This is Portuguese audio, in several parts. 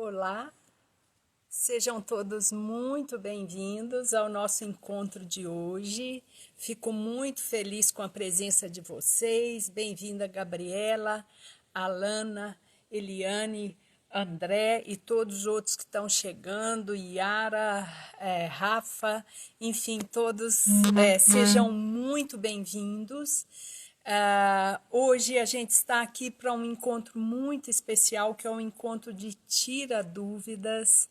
Olá, sejam todos muito bem-vindos ao nosso encontro de hoje. Fico muito feliz com a presença de vocês. Bem-vinda, Gabriela, Alana, Eliane, André e todos os outros que estão chegando, Yara, Rafa, enfim, todos sejam muito bem-vindos. Hoje a gente está aqui para um encontro muito especial, que é um encontro de Tira Dúvidas.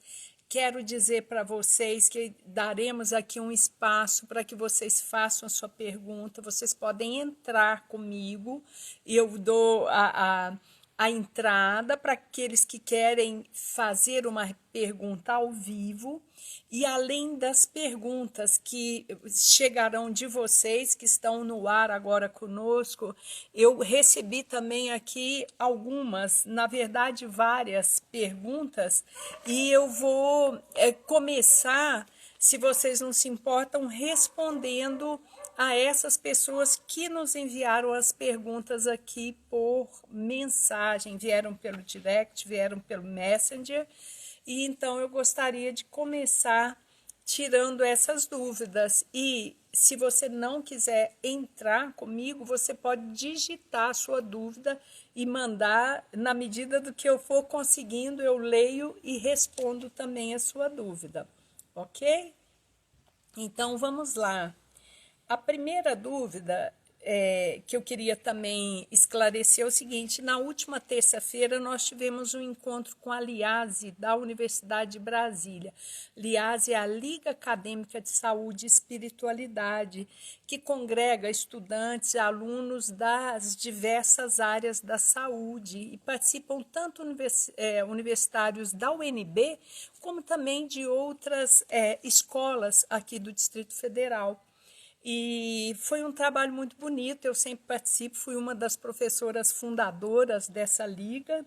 Quero dizer para vocês que daremos aqui um espaço para que vocês façam a sua pergunta. Vocês podem entrar comigo e eu dou a entrada para aqueles que querem fazer uma pergunta ao vivo. E além das perguntas que chegarão de vocês que estão no ar agora conosco, eu recebi também aqui algumas, na verdade várias perguntas, e eu vou começar, se vocês não se importam, respondendo a essas pessoas que nos enviaram as perguntas aqui por mensagem, vieram pelo direct, vieram pelo Messenger. E então eu gostaria de começar tirando essas dúvidas. E se você não quiser entrar comigo, você pode digitar a sua dúvida e mandar, na medida do que eu for conseguindo, eu leio e respondo também a sua dúvida, ok? Então vamos lá. A primeira dúvida que eu queria também esclarecer é o seguinte: na última terça-feira nós tivemos um encontro com a LIASE da Universidade de Brasília. LIASE é a Liga Acadêmica de Saúde e Espiritualidade, que congrega estudantes e alunos das diversas áreas da saúde e participam tanto universitários da UNB como também de outras escolas aqui do Distrito Federal. E foi um trabalho muito bonito, eu sempre participo, fui uma das professoras fundadoras dessa liga,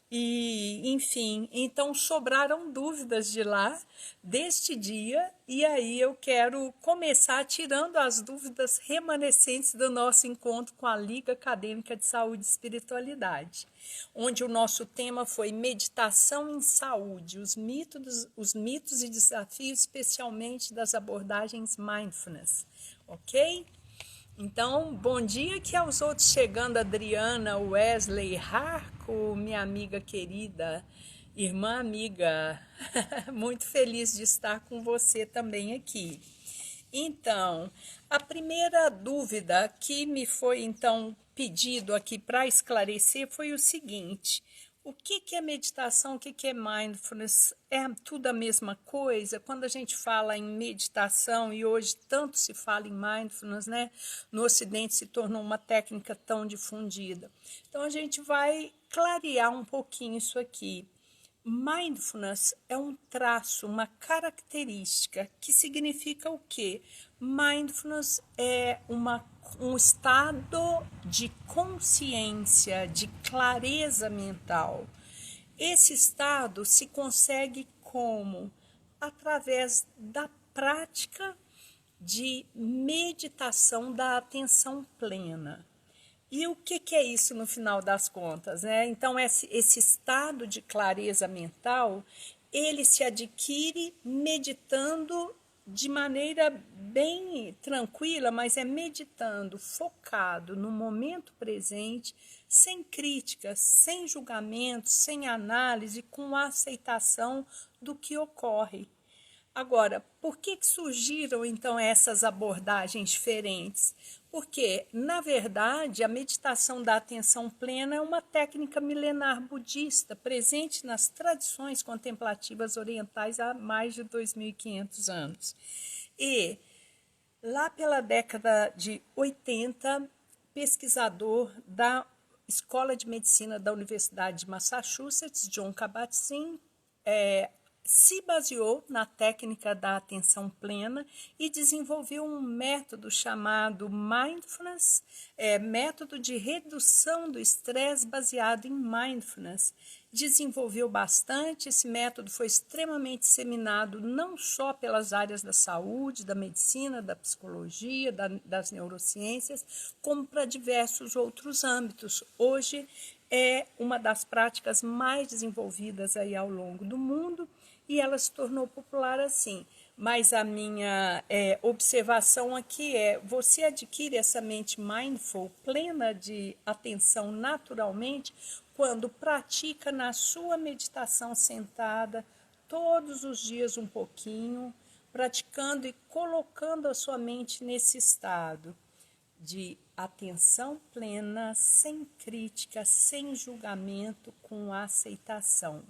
e enfim, então sobraram dúvidas de lá, deste dia, e aí eu quero começar tirando as dúvidas remanescentes do nosso encontro com a Liga Acadêmica de Saúde e Espiritualidade, onde o nosso tema foi meditação em saúde, os mitos e desafios, especialmente das abordagens mindfulness. Ok? Então, bom dia aqui aos outros chegando, Adriana, Wesley, Harco, minha amiga querida, irmã amiga, muito feliz de estar com você também aqui. Então, a primeira dúvida que me foi então pedido aqui para esclarecer foi o seguinte: o que é meditação, o que é mindfulness? É tudo a mesma coisa? Quando a gente fala em meditação, e hoje tanto se fala em mindfulness, né? No Ocidente se tornou uma técnica tão difundida. Então, a gente vai clarear um pouquinho isso aqui. Mindfulness é um traço, uma característica que significa o quê? Mindfulness é um estado de consciência, de clareza mental. Esse estado se consegue como? Através da prática de meditação da atenção plena. E o que é isso no final das contas, né? Então, esse estado de clareza mental, ele se adquire meditando de maneira bem tranquila, mas é meditando, focado no momento presente, sem críticas, sem julgamentos, sem análise, com a aceitação do que ocorre. Agora, por que surgiram então essas abordagens diferentes? Porque, na verdade, a meditação da atenção plena é uma técnica milenar budista, presente nas tradições contemplativas orientais há mais de 2.500 anos. E, lá pela década de 80, pesquisador da Escola de Medicina da Universidade de Massachusetts, Jon Kabat-Zinn, se baseou na técnica da atenção plena e desenvolveu um método chamado Mindfulness, método de redução do estresse baseado em Mindfulness. Desenvolveu bastante, esse método foi extremamente disseminado não só pelas áreas da saúde, da medicina, da psicologia, das neurociências, como para diversos outros âmbitos. Hoje é uma das práticas mais desenvolvidas aí ao longo do mundo e ela se tornou popular assim. Mas a minha observação aqui é, você adquire essa mente mindful, plena de atenção naturalmente, quando pratica na sua meditação sentada, todos os dias um pouquinho, praticando e colocando a sua mente nesse estado de atenção plena, sem crítica, sem julgamento, com aceitação.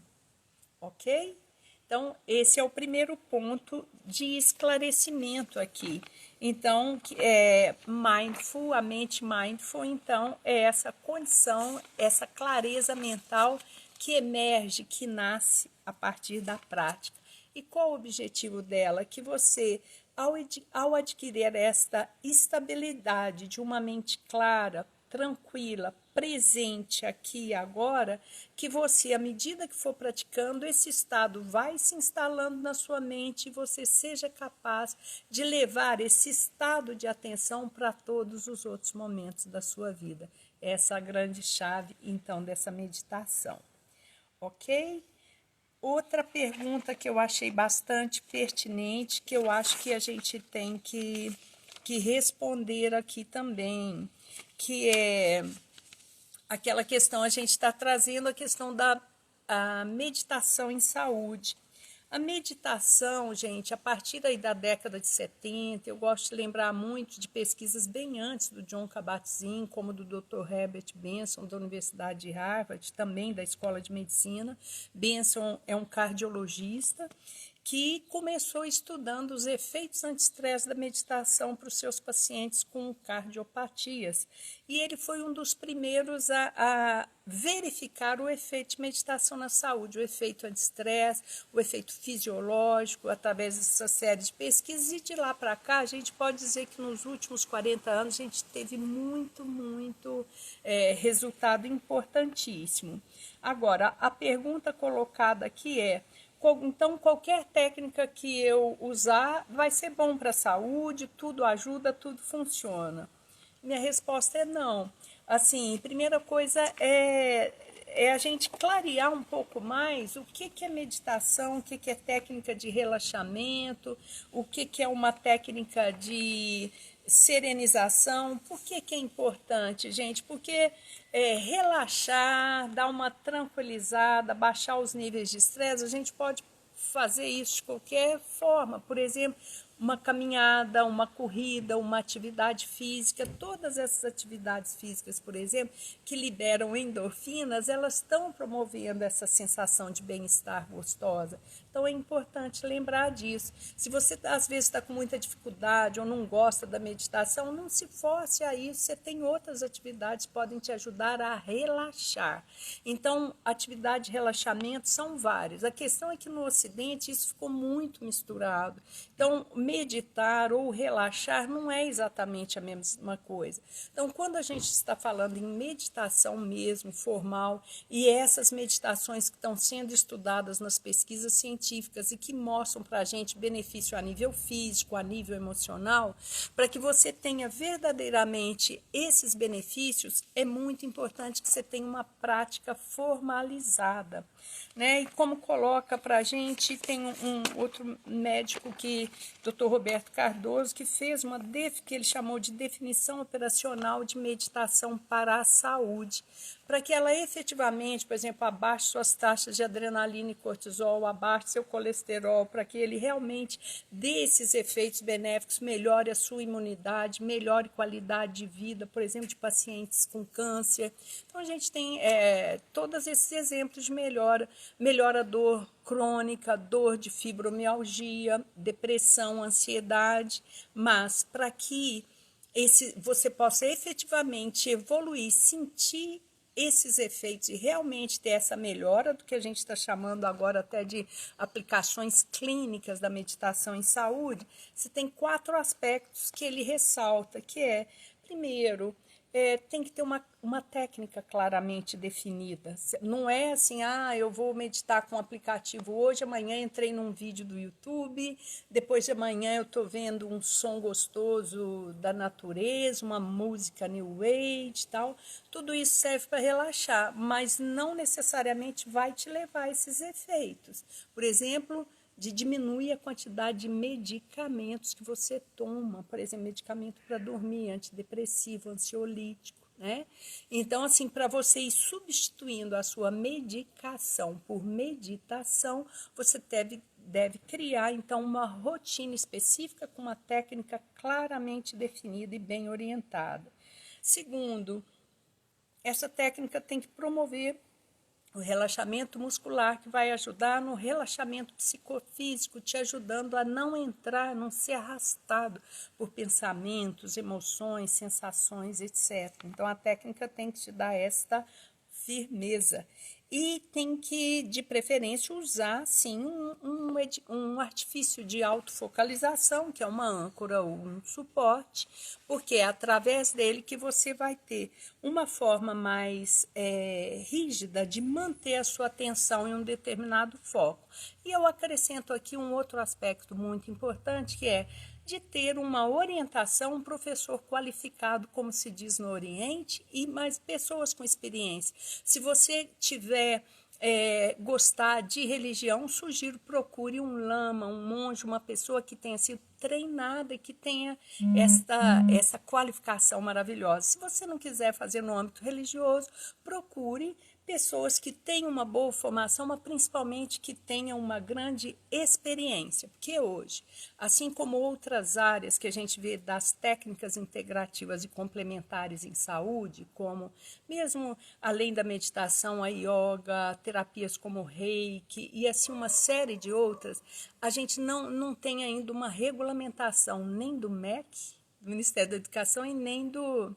Ok? Então, esse é o primeiro ponto de esclarecimento aqui. Então, mindful, a mente mindful, então, é essa condição, essa clareza mental que emerge, que nasce a partir da prática. E qual o objetivo dela? Que você, ao adquirir esta estabilidade de uma mente clara, tranquila, presente aqui e agora, que você, à medida que for praticando, esse estado vai se instalando na sua mente e você seja capaz de levar esse estado de atenção para todos os outros momentos da sua vida. Essa é a grande chave, então, dessa meditação. Ok? Outra pergunta que eu achei bastante pertinente, que eu acho que a gente tem que responder aqui também, que é aquela questão, a gente está trazendo a questão da meditação em saúde. A meditação, gente, a partir aí da década de 70, eu gosto de lembrar muito de pesquisas bem antes do Jon Kabat-Zinn, como do Dr. Herbert Benson, da Universidade de Harvard, também da Escola de Medicina. Benson é um cardiologista que começou estudando os efeitos anti-estresse da meditação para os seus pacientes com cardiopatias. E ele foi um dos primeiros a verificar o efeito de meditação na saúde, o efeito anti-estresse, o efeito fisiológico, através dessa série de pesquisas. E de lá para cá, a gente pode dizer que nos últimos 40 anos a gente teve muito resultado importantíssimo. Agora, a pergunta colocada aqui é: então, qualquer técnica que eu usar vai ser bom para a saúde, tudo ajuda, tudo funciona? Minha resposta é não. Assim, primeira coisa é a gente clarear um pouco mais o que é meditação, o que é técnica de relaxamento, o que é uma técnica de serenização. Por que é importante, gente? Porque relaxar, dar uma tranquilizada, baixar os níveis de estresse, a gente pode fazer isso de qualquer forma. Por exemplo, uma caminhada, uma corrida, uma atividade física, todas essas atividades físicas, por exemplo, que liberam endorfinas, elas estão promovendo essa sensação de bem-estar gostosa. Então é importante lembrar disso. Se você às vezes está com muita dificuldade ou não gosta da meditação, não se force a isso. Você tem outras atividades que podem te ajudar a relaxar. Então, atividade de relaxamento são várias. A questão é que no Ocidente isso ficou muito misturado. Então, meditar ou relaxar não é exatamente a mesma coisa. Então, quando a gente está falando em meditação mesmo, formal, e essas meditações que estão sendo estudadas nas pesquisas científicas e que mostram para a gente benefício a nível físico, a nível emocional, para que você tenha verdadeiramente esses benefícios, é muito importante que você tenha uma prática formalizada. Né? E como coloca para a gente, tem um outro médico, Dr. Roberto Cardoso, que fez que ele chamou de definição operacional de meditação para a saúde, para que ela efetivamente, por exemplo, abaixe suas taxas de adrenalina e cortisol, abaixe seu colesterol, para que ele realmente dê esses efeitos benéficos, melhore a sua imunidade, melhore a qualidade de vida, por exemplo, de pacientes com câncer. Então, a gente tem todos esses exemplos de melhora dor crônica, dor de fibromialgia, depressão, ansiedade, mas para que você possa efetivamente evoluir, sentir esses efeitos e realmente ter essa melhora do que a gente está chamando agora até de aplicações clínicas da meditação em saúde, você tem 4 aspectos que ele ressalta, que é, primeiro, tem que ter uma técnica claramente definida. Não é assim, eu vou meditar com um aplicativo hoje, amanhã entrei num vídeo do YouTube, depois de amanhã eu estou vendo um som gostoso da natureza, uma música New Age e tal. Tudo isso serve para relaxar, mas não necessariamente vai te levar a esses efeitos. Por exemplo, de diminuir a quantidade de medicamentos que você toma, por exemplo, medicamento para dormir, antidepressivo, ansiolítico, né? Então, assim, para você ir substituindo a sua medicação por meditação, você deve criar, então, uma rotina específica com uma técnica claramente definida e bem orientada. Segundo, essa técnica tem que promover o relaxamento muscular, que vai ajudar no relaxamento psicofísico, te ajudando a não entrar, não ser arrastado por pensamentos, emoções, sensações, etc. Então, a técnica tem que te dar esta firmeza. E tem que, de preferência, usar, sim, um artifício de autofocalização, que é uma âncora ou um suporte, porque é através dele que você vai ter uma forma mais rígida de manter a sua atenção em um determinado foco. E eu acrescento aqui um outro aspecto muito importante, que é de ter uma orientação, um professor qualificado, como se diz no Oriente, e mais pessoas com experiência. Se você tiver gostar de religião, sugiro procure um lama, um monge, uma pessoa que tenha sido treinada e que tenha essa qualificação maravilhosa. Se você não quiser fazer no âmbito religioso, procure pessoas que tenham uma boa formação, mas principalmente que tenham uma grande experiência. Porque hoje, assim como outras áreas que a gente vê das técnicas integrativas e complementares em saúde, como mesmo além da meditação, a yoga, terapias como o reiki e assim uma série de outras, a gente não tem ainda uma regulamentação nem do MEC, do Ministério da Educação, e nem do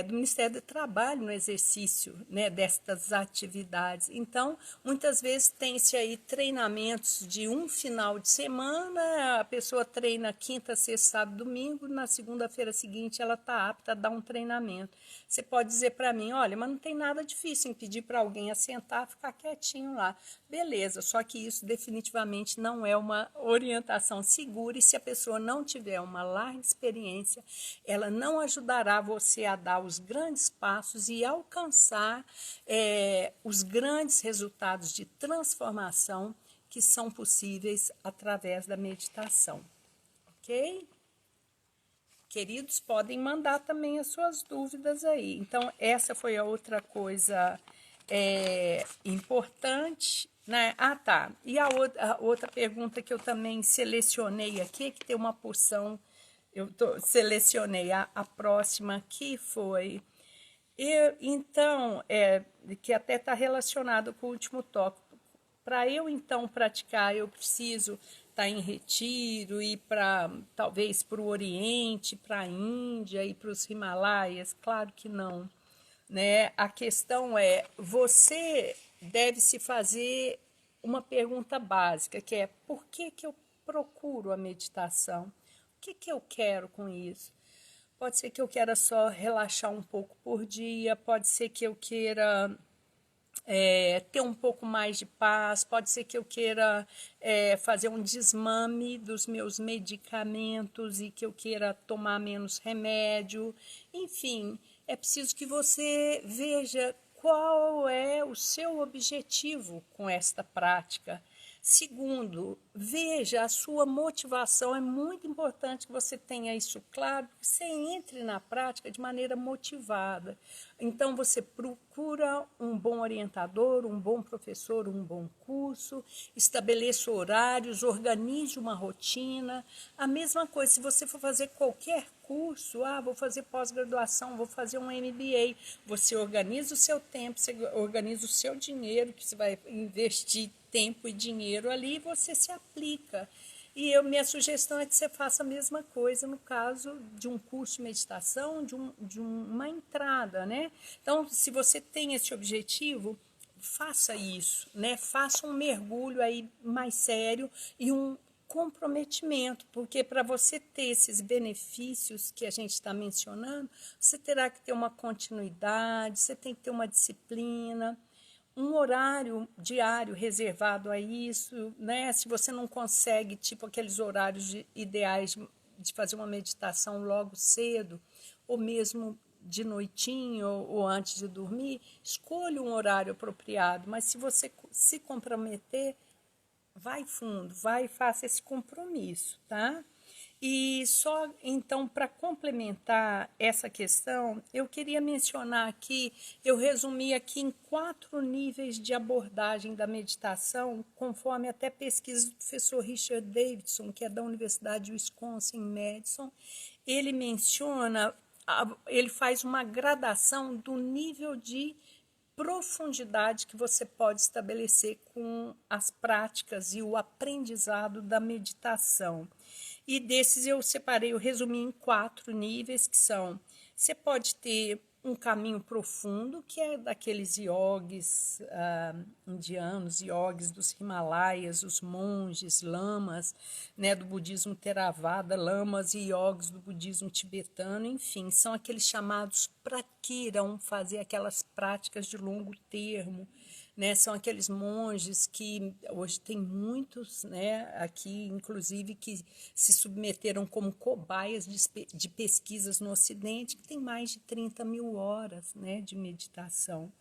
Ministério do Trabalho no exercício, né, destas atividades. Então, muitas vezes tem-se aí treinamentos de um final de semana, a pessoa treina quinta, sexta, sábado, domingo, na segunda-feira seguinte ela está apta a dar um treinamento. Você pode dizer para mim, olha, mas não tem nada difícil em pedir para alguém assentar, ficar quietinho lá. Beleza, só que isso definitivamente não é uma orientação segura, e se a pessoa não tiver uma larga experiência, ela não ajudará você a dar os grandes passos e alcançar os grandes resultados de transformação que são possíveis através da meditação. Ok? Queridos, podem mandar também as suas dúvidas aí. Então, essa foi a outra coisa importante, né? Tá. E a outra pergunta que eu também selecionei aqui, que tem uma porção, selecionei a próxima aqui, foi... Então, que até está relacionado com o último tópico. Para eu, então, praticar, eu preciso estar em retiro, ir talvez para o Oriente, para a Índia, ir para os Himalaias? Claro que não, né? A questão é, você deve se fazer uma pergunta básica, que é, por que eu procuro a meditação? O que eu quero com isso? Pode ser que eu queira só relaxar um pouco por dia, pode ser que eu queira ter um pouco mais de paz, pode ser que eu queira fazer um desmame dos meus medicamentos e que eu queira tomar menos remédio. Enfim, é preciso que você veja qual é o seu objetivo com esta prática. Segundo, veja a sua motivação. É muito importante que você tenha isso claro, que você entre na prática de maneira motivada. Então, você procura um bom orientador, um bom professor, um bom curso, estabeleça horários, organize uma rotina. A mesma coisa, se você for fazer qualquer curso, vou fazer pós-graduação, vou fazer um MBA, você organiza o seu tempo, você organiza o seu dinheiro, que você vai investir tempo e dinheiro ali, e você se aplica. E minha sugestão é que você faça a mesma coisa no caso de um curso de meditação, de uma entrada, né? Então, se você tem esse objetivo, faça isso, né? Faça um mergulho aí mais sério e comprometimento, porque para você ter esses benefícios que a gente está mencionando, você terá que ter uma continuidade, você tem que ter uma disciplina, um horário diário reservado a isso, né? Se você não consegue, tipo aqueles horários ideais de fazer uma meditação logo cedo, ou mesmo de noitinho ou antes de dormir, escolha um horário apropriado, mas se você se comprometer, vai fundo, vai e faça esse compromisso, tá? E só então, para complementar essa questão, eu queria mencionar aqui, eu resumi aqui em 4 níveis de abordagem da meditação, conforme até pesquisa do professor Richard Davidson, que é da Universidade de Wisconsin, em Madison. Ele menciona, ele faz uma gradação do nível de profundidade que você pode estabelecer com as práticas e o aprendizado da meditação. E desses eu separei, eu resumi em 4 níveis, que são, você pode ter um caminho profundo, que é daqueles iogues indianos, iogues dos Himalaias, os monges, lamas, né, do budismo Theravada, lamas e iogues do budismo tibetano, enfim, são aqueles chamados para que irão fazer aquelas práticas de longo termo, né, são aqueles monges que hoje tem muitos, né, aqui, inclusive, que se submeteram como cobaias de pesquisas no Ocidente, que tem mais de 30 mil horas, né, de meditação.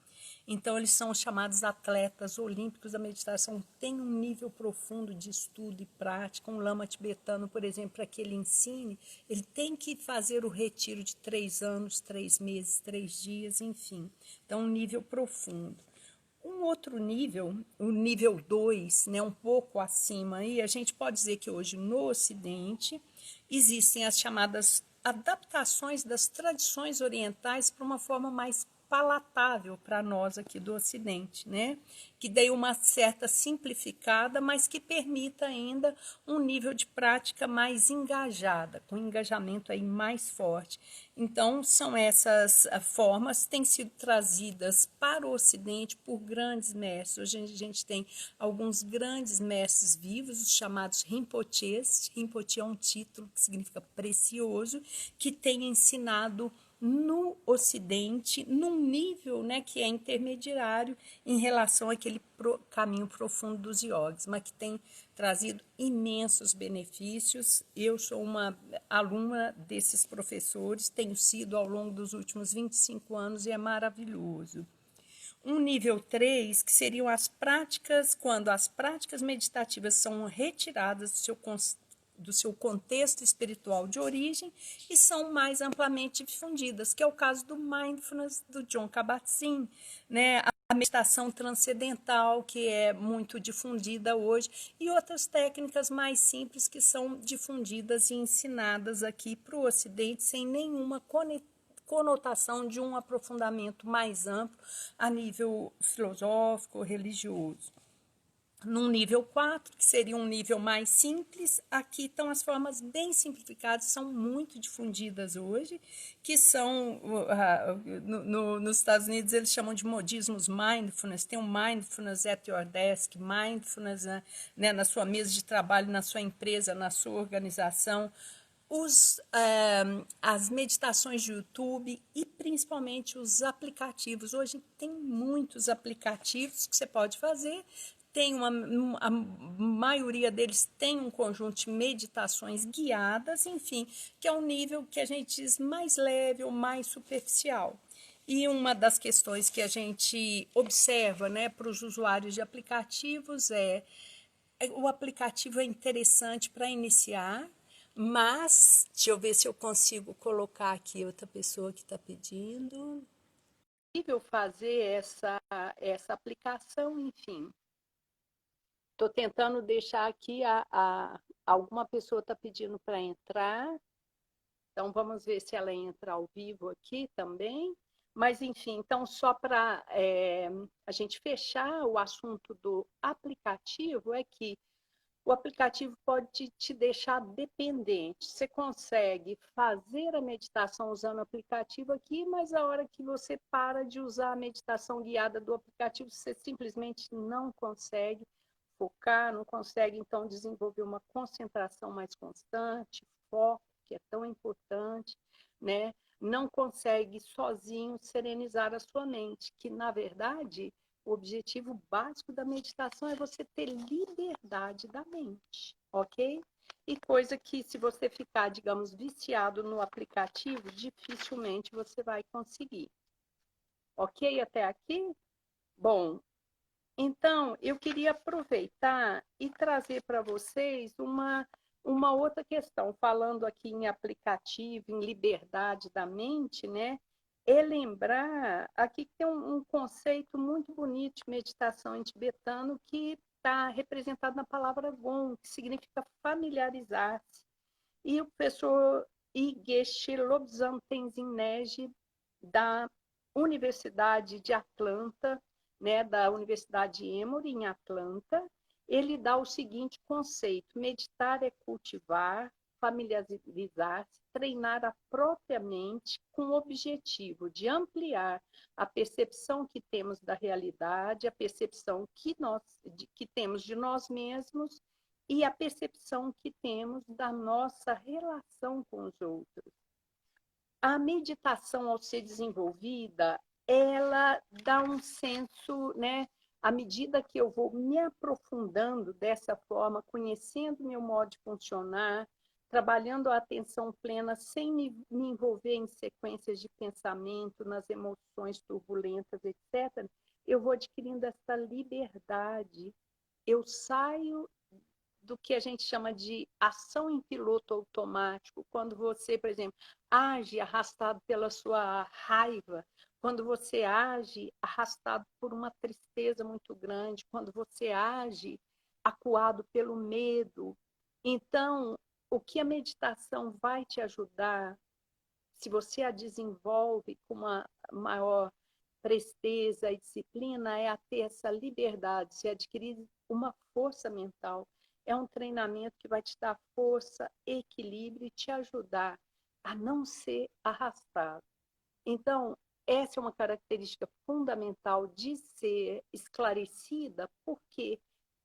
Então, eles são chamados atletas olímpicos da meditação, tem um nível profundo de estudo e prática. Um lama tibetano, por exemplo, para que ele ensine, ele tem que fazer o retiro de 3 anos, 3 meses, 3 dias, enfim. Então, um nível profundo. Um outro nível, o nível 2, né, um pouco acima, aí, a gente pode dizer que hoje no Ocidente existem as chamadas adaptações das tradições orientais para uma forma mais palatável para nós aqui do Ocidente, né? Que dê uma certa simplificada, mas que permita ainda um nível de prática mais engajada, com engajamento aí mais forte. Então, são essas formas que têm sido trazidas para o Ocidente por grandes mestres. Hoje a gente tem alguns grandes mestres vivos, os chamados Rinpoches. Rinpoche é um título que significa precioso, que tem ensinado no Ocidente, num nível, né, que é intermediário em relação àquele caminho profundo dos iogues, mas que tem trazido imensos benefícios. Eu sou uma aluna desses professores, tenho sido ao longo dos últimos 25 anos e é maravilhoso. Um nível 3, que seriam as práticas, quando as práticas meditativas são retiradas do seu contexto espiritual de origem e são mais amplamente difundidas, que é o caso do Mindfulness do Jon Kabat-Zinn, né? A meditação transcendental, que é muito difundida hoje, e outras técnicas mais simples que são difundidas e ensinadas aqui para o Ocidente sem nenhuma conotação de um aprofundamento mais amplo a nível filosófico, religioso. Num nível 4, que seria um nível mais simples, aqui estão as formas bem simplificadas, são muito difundidas hoje, que são, nos Estados Unidos eles chamam de modismos mindfulness, tem o mindfulness at your desk, mindfulness, né, na sua mesa de trabalho, na sua empresa, na sua organização, as meditações de YouTube e principalmente os aplicativos. Hoje tem muitos aplicativos que você pode fazer, tem a maioria deles tem um conjunto de meditações guiadas, enfim, que é um nível que a gente diz mais leve ou mais superficial. E uma das questões que a gente observa, né, para os usuários de aplicativos o aplicativo é interessante para iniciar, mas deixa eu ver se eu consigo colocar aqui outra pessoa que está pedindo. É possível fazer essa aplicação, enfim. Estou tentando deixar aqui, alguma pessoa está pedindo para entrar, então vamos ver se ela entra ao vivo aqui também. Mas, enfim, então só para a gente fechar o assunto do aplicativo, é que o aplicativo pode te deixar dependente. Você consegue fazer a meditação usando o aplicativo aqui, mas a hora que você para de usar a meditação guiada do aplicativo, você simplesmente não consegue focar, não consegue, então, desenvolver uma concentração mais constante, foco, que é tão importante, né? Não consegue sozinho serenizar a sua mente, que, na verdade, o objetivo básico da meditação é você ter liberdade da mente, ok? E coisa que, se você ficar, digamos, viciado no aplicativo, dificilmente você vai conseguir. Ok até aqui? Bom, então eu queria aproveitar e trazer para vocês uma outra questão, falando aqui em aplicativo, em liberdade da mente, né? É lembrar, aqui tem um conceito muito bonito de meditação em tibetano que está representado na palavra Gong, que significa familiarizar-se. E o professor Igeshe Lobsang Tenzin Neji, da Universidade de Atlanta, né, da Universidade Emory, em Atlanta, ele dá o seguinte conceito: meditar é cultivar, familiarizar-se, treinar a própria mente com o objetivo de ampliar a percepção que temos da realidade, a percepção que temos de nós mesmos e a percepção que temos da nossa relação com os outros. A meditação, ao ser desenvolvida, ela dá um senso, né? À medida que eu vou me aprofundando dessa forma, conhecendo meu modo de funcionar, trabalhando a atenção plena sem me envolver em sequências de pensamento, nas emoções turbulentas, etc., eu vou adquirindo essa liberdade. Eu saio do que a gente chama de ação em piloto automático, quando você, por exemplo, age arrastado pela sua raiva, quando você age arrastado por uma tristeza muito grande, quando você age acuado pelo medo. Então, o que a meditação vai te ajudar, se você a desenvolve com uma maior presteza e disciplina, é a ter essa liberdade, se adquirir uma força mental. É um treinamento que vai te dar força, equilíbrio e te ajudar a não ser arrastado. Então, essa é uma característica fundamental de ser esclarecida, porque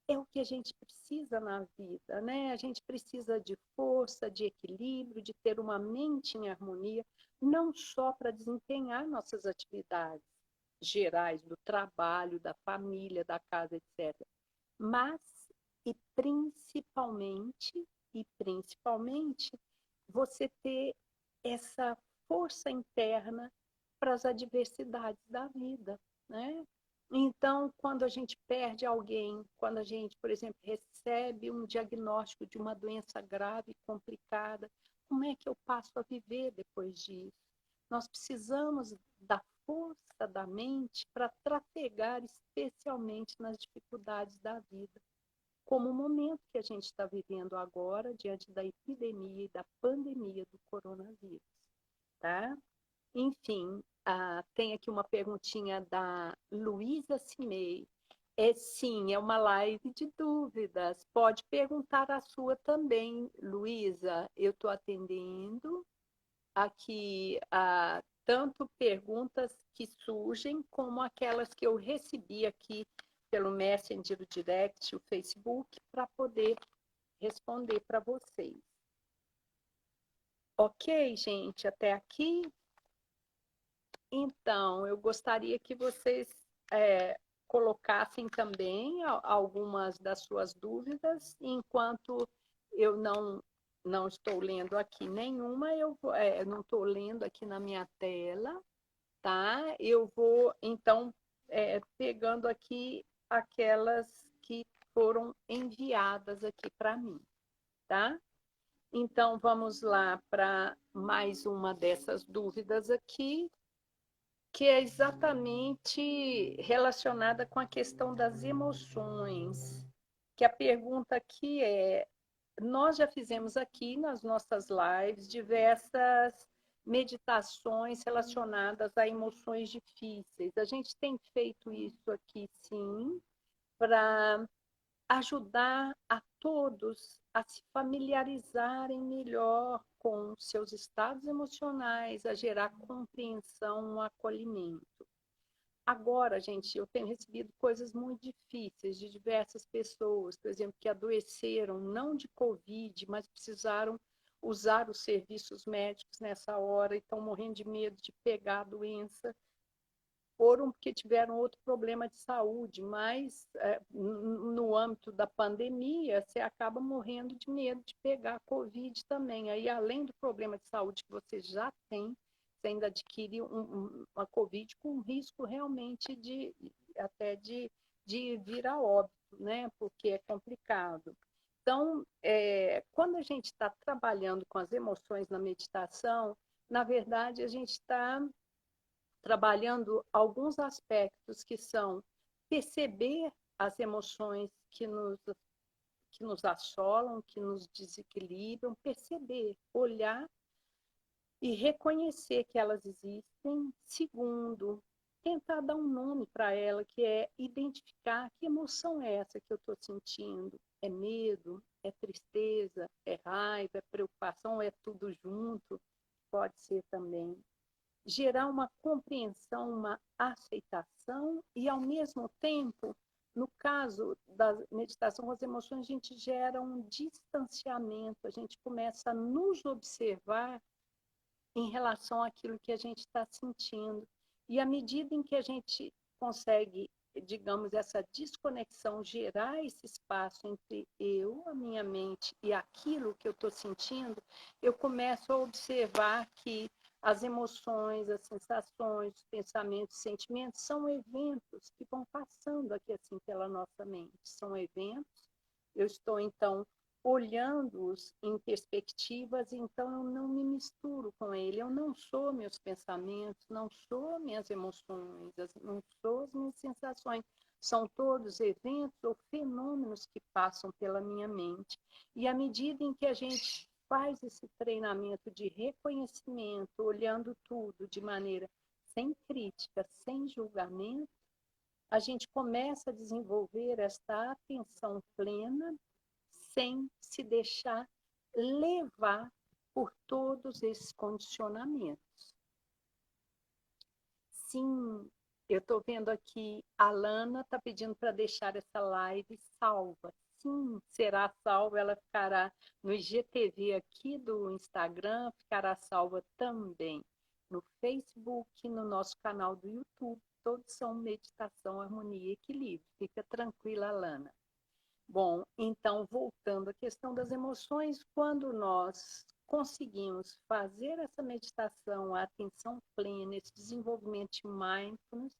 é o que a gente precisa na vida, né? A gente precisa de força, de equilíbrio, de ter uma mente em harmonia, não só para desempenhar nossas atividades gerais do trabalho, da família, da casa, etc. Mas e principalmente você ter essa força interna para as adversidades da vida, né? Então, quando a gente perde alguém, quando a gente, por exemplo, recebe um diagnóstico de uma doença grave e complicada, como é que eu passo a viver depois disso? Nós precisamos da força da mente para trafegar especialmente nas dificuldades da vida, como o momento que a gente está vivendo agora, diante da epidemia e da pandemia do coronavírus, tá? Enfim, tem aqui uma perguntinha da Luísa Cimei. Sim, é uma live de dúvidas. Pode perguntar a sua também, Luísa. Eu estou atendendo aqui tanto perguntas que surgem, como aquelas que eu recebi aqui pelo Messenger, o Direct, o Facebook, para poder responder para vocês. Ok, gente, até aqui? Então, eu gostaria que vocês colocassem também algumas das suas dúvidas, enquanto eu não estou lendo aqui nenhuma, eu não estou lendo aqui na minha tela, tá? Eu vou, então, pegando aqui aquelas que foram enviadas aqui para mim, tá? Então, vamos lá para mais uma dessas dúvidas aqui, que é exatamente relacionada com a questão das emoções. Que a pergunta aqui é: nós já fizemos aqui nas nossas lives diversas meditações relacionadas a emoções difíceis. A gente tem feito isso aqui, sim, para ajudar a todos a se familiarizarem melhor com seus estados emocionais, a gerar compreensão, um acolhimento. Agora, gente, eu tenho recebido coisas muito difíceis de diversas pessoas, por exemplo, que adoeceram não de Covid, mas precisaram usar os serviços médicos nessa hora e estão morrendo de medo de pegar a doença, foram porque tiveram outro problema de saúde, mas no âmbito da pandemia, você acaba morrendo de medo de pegar a Covid também. Aí, além do problema de saúde que você já tem, você ainda adquire uma Covid com risco realmente de vir a óbito, né? Porque é complicado. Então, quando a gente está trabalhando com as emoções na meditação, na verdade, a gente está trabalhando alguns aspectos que são perceber as emoções que nos assolam, que nos desequilibram, perceber, olhar e reconhecer que elas existem. Segundo, tentar dar um nome para ela, que é identificar que emoção é essa que eu estou sentindo. É medo, é tristeza, é raiva, é preocupação, é tudo junto? Pode ser também gerar uma compreensão, uma aceitação e, ao mesmo tempo, no caso da meditação com as emoções, a gente gera um distanciamento, a gente começa a nos observar em relação àquilo que a gente está sentindo. E à medida em que a gente consegue, digamos, essa desconexão, gerar esse espaço entre eu, a minha mente e aquilo que eu estou sentindo, eu começo a observar que as emoções, as sensações, os pensamentos, os sentimentos são eventos que vão passando aqui assim pela nossa mente. São eventos. Eu estou, então, olhando-os em perspectivas, então eu não me misturo com ele, eu não sou meus pensamentos, não sou minhas emoções, não sou as minhas sensações, são todos eventos ou fenômenos que passam pela minha mente. E à medida em que a gente faz esse treinamento de reconhecimento, olhando tudo de maneira sem crítica, sem julgamento, a gente começa a desenvolver esta atenção plena sem se deixar levar por todos esses condicionamentos. Sim, eu estou vendo aqui, a Lana está pedindo para deixar essa live salva. Sim, será salva, ela ficará no IGTV aqui do Instagram, ficará salva também no Facebook, no nosso canal do YouTube. Todos são meditação, harmonia e equilíbrio. Fica tranquila, Lana. Bom, então, voltando à questão das emoções, quando nós conseguimos fazer essa meditação, a atenção plena, esse desenvolvimento de mindfulness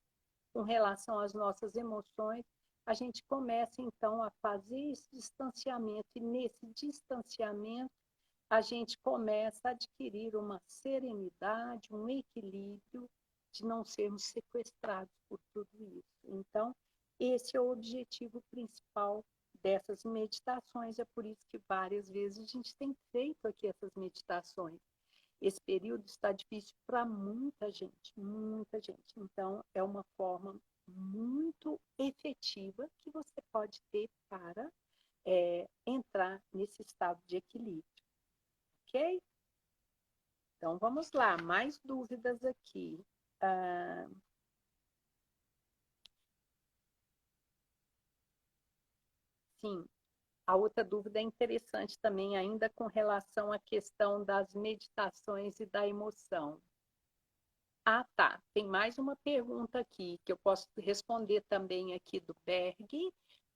com relação às nossas emoções, a gente começa, então, a fazer esse distanciamento, e nesse distanciamento, a gente começa a adquirir uma serenidade, um equilíbrio de não sermos sequestrados por tudo isso. Então, esse é o objetivo principal dessas meditações. É por isso que várias vezes a gente tem feito aqui essas meditações. Esse período está difícil para muita gente, muita gente. Então, é uma forma muito efetiva que você pode ter para entrar nesse estado de equilíbrio, ok? Então, vamos lá, mais dúvidas aqui. Sim, a outra dúvida é interessante também, ainda com relação à questão das meditações e da emoção. Ah, tá. Tem mais uma pergunta aqui que eu posso responder também aqui do Berg.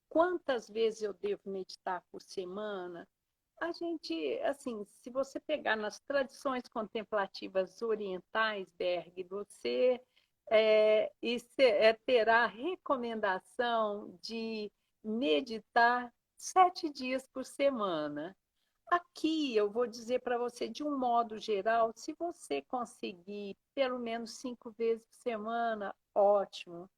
Quantas vezes eu devo meditar por semana? A gente, assim, se você pegar nas tradições contemplativas orientais, Berg, você terá a recomendação de meditar 7 dias por semana. Aqui eu vou dizer para você, de um modo geral, se você conseguir pelo menos 5 vezes por semana, ótimo.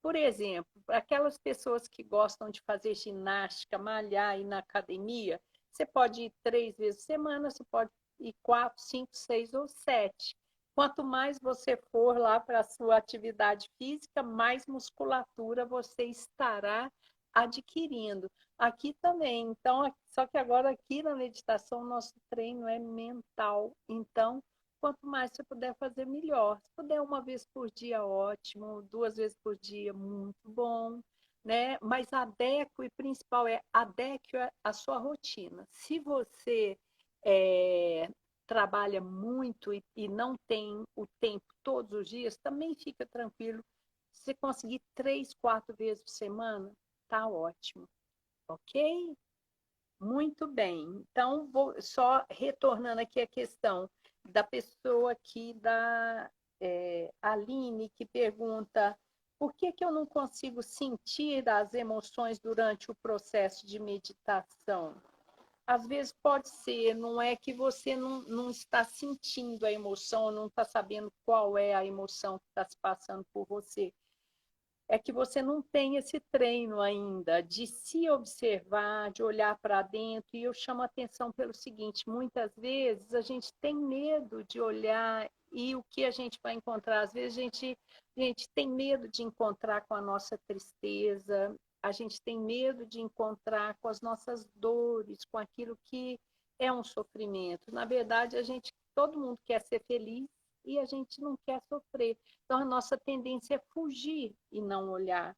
Por exemplo, aquelas pessoas que gostam de fazer ginástica, malhar e ir na academia, você pode ir 3 vezes por semana, você pode ir 4, 5, 6 ou 7. Quanto mais você for lá para a sua atividade física, mais musculatura você estará adquirindo. Aqui também, então, só que agora aqui na meditação, nosso treino é mental. Então, quanto mais você puder fazer, melhor. Se puder uma vez por dia, ótimo, 2 vezes por dia, muito bom, né? Mas adeque, o principal é adeque a sua rotina. Se você é, trabalha muito e não tem o tempo todos os dias, também fica tranquilo. Se você conseguir 3, 4 vezes por semana, tá ótimo, ok? Muito bem. Então, vou só retornando aqui a questão da pessoa aqui, da Aline, que pergunta por que, que eu não consigo sentir as emoções durante o processo de meditação? Às vezes pode ser, não é que você não está sentindo a emoção, não está sabendo qual é a emoção que está se passando por você, é que você não tem esse treino ainda de se observar, de olhar para dentro. E eu chamo a atenção pelo seguinte: muitas vezes a gente tem medo de olhar e o que a gente vai encontrar. Às vezes a gente tem medo de encontrar com a nossa tristeza, a gente tem medo de encontrar com as nossas dores, com aquilo que é um sofrimento. Na verdade, todo mundo quer ser feliz e a gente não quer sofrer. Então, a nossa tendência é fugir e não olhar,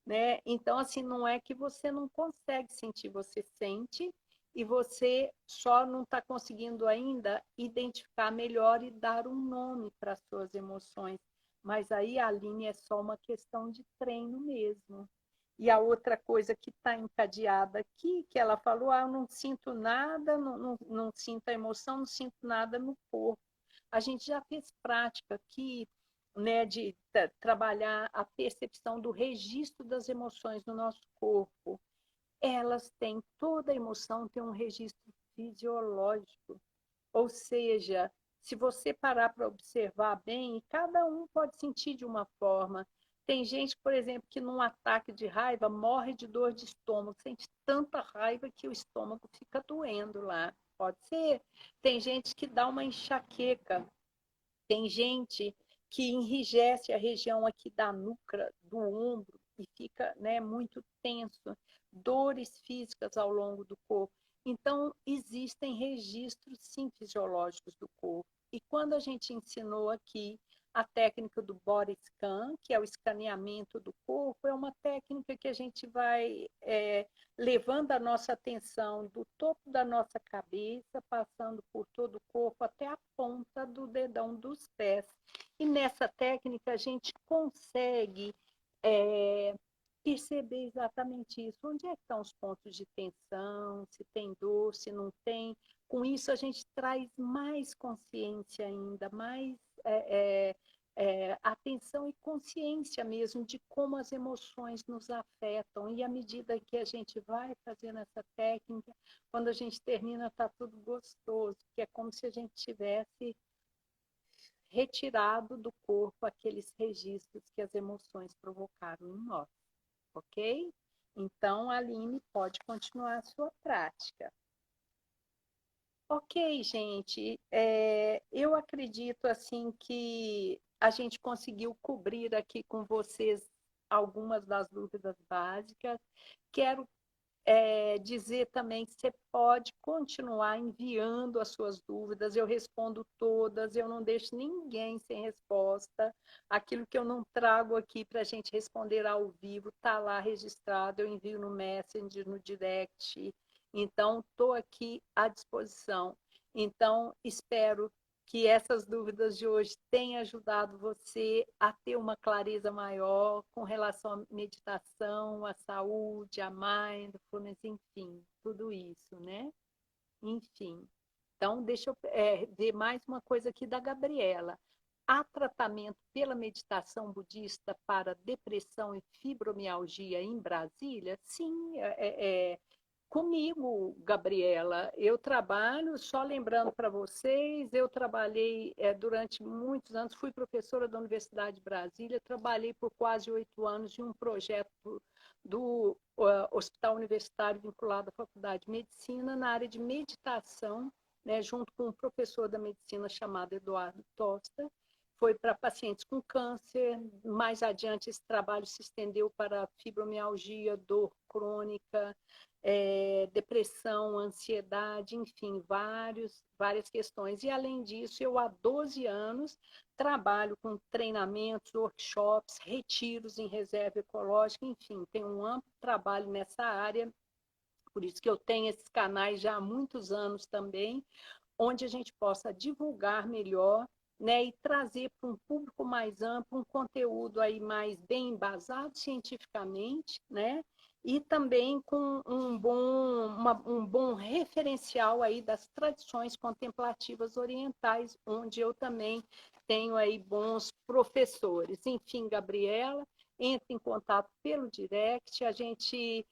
né? Então, assim, não é que você não consegue sentir, você sente e você só não está conseguindo ainda identificar melhor e dar um nome para as suas emoções. Mas aí, Aline, é só uma questão de treino mesmo. E a outra coisa que está encadeada aqui, que ela falou, eu não sinto nada, não sinto a emoção, não sinto nada no corpo. A gente já fez prática aqui, né, de trabalhar a percepção do registro das emoções no nosso corpo. Elas têm, toda emoção tem um registro fisiológico, ou seja, se você parar para observar bem, cada um pode sentir de uma forma. Tem gente, por exemplo, que num ataque de raiva morre de dor de estômago, sente tanta raiva que o estômago fica doendo lá. Pode ser. Tem gente que dá uma enxaqueca, tem gente que enrijece a região aqui da nuca, do ombro, e fica, né, muito tenso, dores físicas ao longo do corpo. Então, existem registros, sim, fisiológicos do corpo. E quando a gente ensinou aqui a técnica do body scan, que é o escaneamento do corpo, é uma técnica que a gente vai levando a nossa atenção do topo da nossa cabeça, passando por todo o corpo até a ponta do dedão dos pés. E nessa técnica a gente consegue perceber exatamente isso. Onde é que estão os pontos de tensão, se tem dor, se não tem. Com isso a gente traz mais consciência ainda, mais atenção e consciência mesmo de como as emoções nos afetam. E à medida que a gente vai fazendo essa técnica, quando a gente termina, está tudo gostoso, que é como se a gente tivesse retirado do corpo aqueles registros que as emoções provocaram em nós, ok? Então, Aline, pode continuar a sua prática. Ok, gente, eu acredito assim que a gente conseguiu cobrir aqui com vocês algumas das dúvidas básicas. Quero dizer também que você pode continuar enviando as suas dúvidas, eu respondo todas, eu não deixo ninguém sem resposta. Aquilo que eu não trago aqui para a gente responder ao vivo está lá registrado, eu envio no Messenger, no direct. Então, estou aqui à disposição. Então, espero que essas dúvidas de hoje tenham ajudado você a ter uma clareza maior com relação à meditação, à saúde, à mindfulness, enfim, tudo isso, né? Enfim. Então, deixa eu ver mais uma coisa aqui da Gabriela. Há tratamento pela meditação budista para depressão e fibromialgia em Brasília? Sim, comigo, Gabriela, eu trabalho, só lembrando para vocês, eu trabalhei durante muitos anos, fui professora da Universidade de Brasília, trabalhei por quase 8 anos em um projeto do Hospital Universitário vinculado à Faculdade de Medicina, na área de meditação, né, junto com um professor da medicina chamado Eduardo Tosta. Foi para pacientes com câncer, mais adiante esse trabalho se estendeu para fibromialgia, dor crônica, depressão, ansiedade, enfim, várias questões. E, além disso, eu há 12 anos trabalho com treinamentos, workshops, retiros em reserva ecológica, enfim, tenho um amplo trabalho nessa área, por isso que eu tenho esses canais já há muitos anos também, onde a gente possa divulgar melhor, né, e trazer para um público mais amplo um conteúdo aí mais bem embasado cientificamente, né, e também com um bom referencial aí das tradições contemplativas orientais, onde eu também tenho aí bons professores. Enfim, Gabriela, entre em contato pelo direct, a gente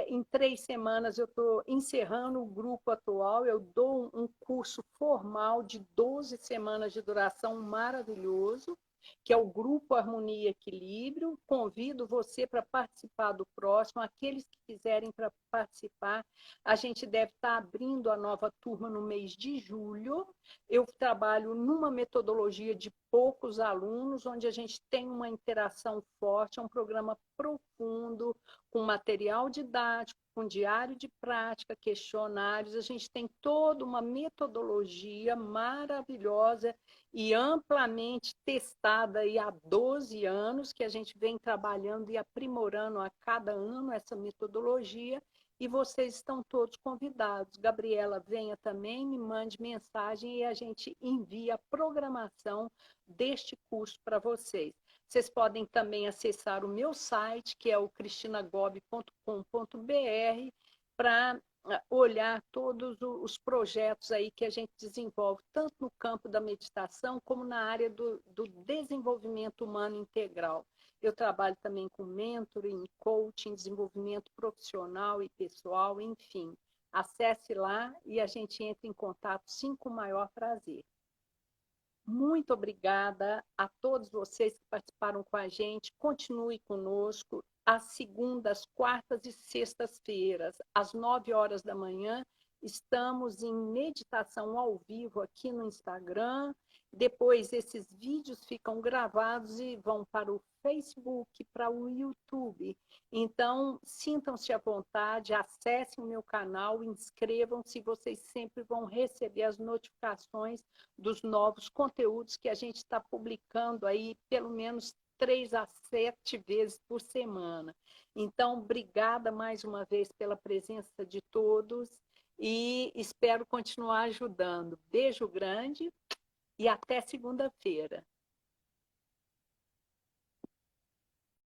em 3 semanas eu estou encerrando o grupo atual, eu dou um curso formal de 12 semanas de duração maravilhoso, que é o Grupo Harmonia e Equilíbrio. Convido você para participar do próximo, aqueles que quiserem para participar. A gente deve estar abrindo a nova turma no mês de julho. Eu trabalho numa metodologia de poucos alunos, onde a gente tem uma interação forte, é um programa profundo, com material didático, com diário de prática, questionários. A gente tem toda uma metodologia maravilhosa e amplamente testada aí há 12 anos, que a gente vem trabalhando e aprimorando a cada ano essa metodologia, e vocês estão todos convidados. Gabriela, venha também, me mande mensagem e a gente envia a programação deste curso para vocês. Vocês podem também acessar o meu site, que é o cristinagobi.com.br, para olhar todos os projetos aí que a gente desenvolve, tanto no campo da meditação, como na área do desenvolvimento humano integral. Eu trabalho também com mentoring, coaching, desenvolvimento profissional e pessoal, enfim. Acesse lá e a gente entra em contato, sim, com o maior prazer. Muito obrigada a todos vocês que participaram com a gente. Continue conosco às segundas, quartas e sextas-feiras, às 9 horas da manhã. Estamos em meditação ao vivo aqui no Instagram. Depois, esses vídeos ficam gravados e vão para o Facebook, para o YouTube. Então, sintam-se à vontade, acessem o meu canal, inscrevam-se, vocês sempre vão receber as notificações dos novos conteúdos que a gente está publicando aí, pelo menos 3 a 7 vezes por semana. Então, obrigada mais uma vez pela presença de todos e espero continuar ajudando. Beijo grande e até segunda-feira.